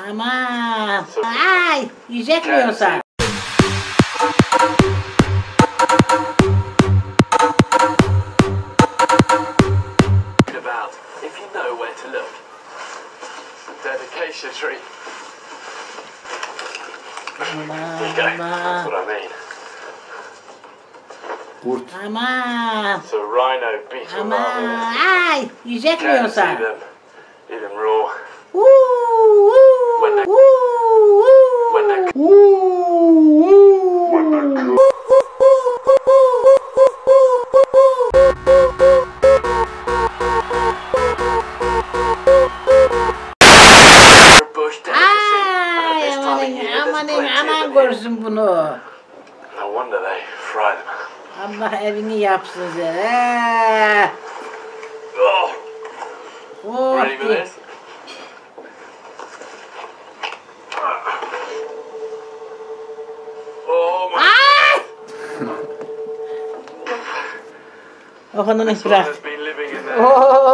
Aman. Ay, yiyecek mi yoksa? If you know where to look. Dedication tree. There you go. That's what I mean. Kurt. Aman. So rhino, beetle, Aman. Ay, yiyecek mi can't yoksa? see them. Eat them raw. When they're ay, aman görsün bunu. No wonder they fry them. Allah evini yapsın size. Oh, Oh, ready for this? Oh my! O kadını This one bırak. has been living in there. Oh,